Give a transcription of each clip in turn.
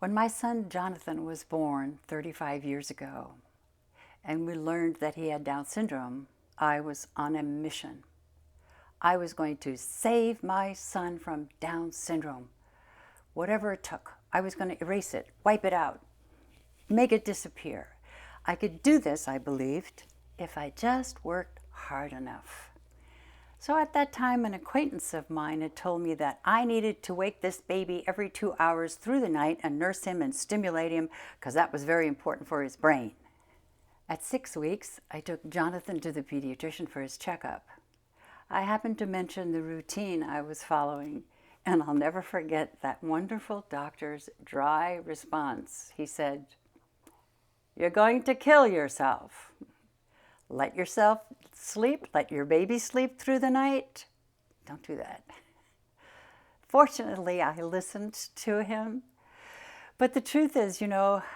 When my son Jonathan was born 35 years ago, and we learned that he had Down syndrome, I was on a mission. I was going to save my son from Down syndrome. Whatever it took, I was going to erase it, wipe it out, make it disappear. I could do this, I believed, if I just worked hard enough. So at that time, an acquaintance of mine had told me that I needed to wake this baby every 2 hours through the night and nurse him and stimulate him because that was very important for his brain. At 6 weeks, I took Jonathan to the pediatrician for his checkup. I happened to mention the routine I was following, and I'll never forget that wonderful doctor's dry response. He said, "You're going to kill yourself. Let yourself sleep, let your baby sleep through the night. Don't do that." Fortunately, I listened to him. But the truth is,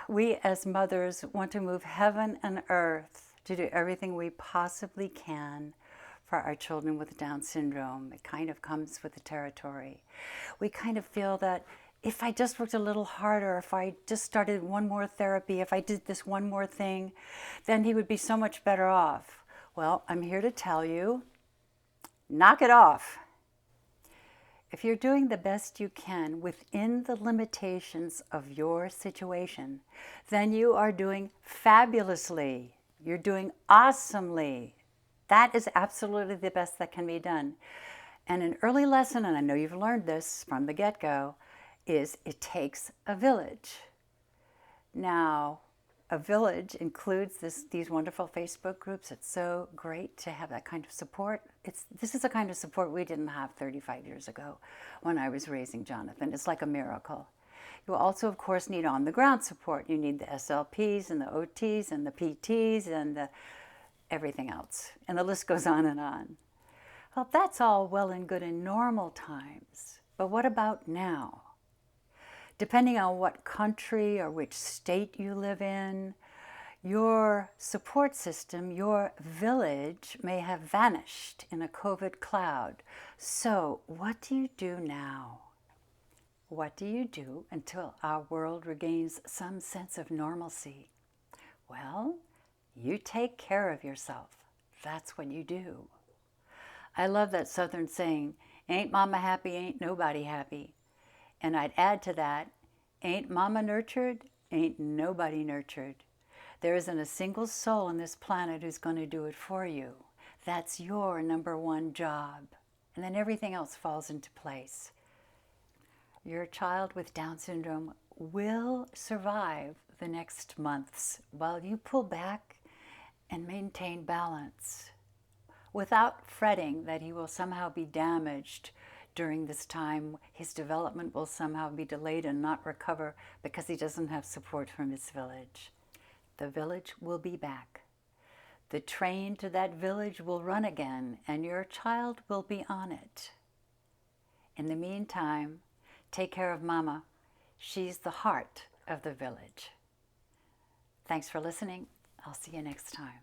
we as mothers want to move heaven and earth to do everything we possibly can for our children with Down syndrome. It kind of comes with the territory. We kind of feel that if I just worked a little harder, if I just started one more therapy, if I did this one more thing, then he would be so much better off. Well, I'm here to tell you, knock it off. If you're doing the best you can within the limitations of your situation, then you are doing fabulously. You're doing awesomely. That is absolutely the best that can be done. And an early lesson, and I know you've learned this from the get-go, is it takes a village. Now, a village includes these wonderful Facebook groups. It's so great to have that kind of support. This is the kind of support we didn't have 35 years ago when I was raising Jonathan. It's like a miracle. You also, of course, need on-the-ground support. You need the SLPs and the OTs and the PTs and everything else. And the list goes on and on. Well, that's all well and good in normal times. But what about now? Depending on what country or which state you live in, your support system, your village may have vanished in a COVID cloud. So what do you do now? What do you do until our world regains some sense of normalcy? Well, you take care of yourself. That's what you do. I love that Southern saying, "Ain't mama happy, ain't nobody happy." And I'd add to that, ain't mama nurtured, ain't nobody nurtured. There isn't a single soul on this planet who's going to do it for you. That's your number one job. And then everything else falls into place. Your child with Down syndrome will survive the next months while you pull back and maintain balance, without fretting that he will somehow be damaged during this time. His development will somehow be delayed and not recover because he doesn't have support from his village. The village will be back. The train to that village will run again, and your child will be on it. In the meantime, take care of Mama. She's the heart of the village. Thanks for listening. I'll see you next time.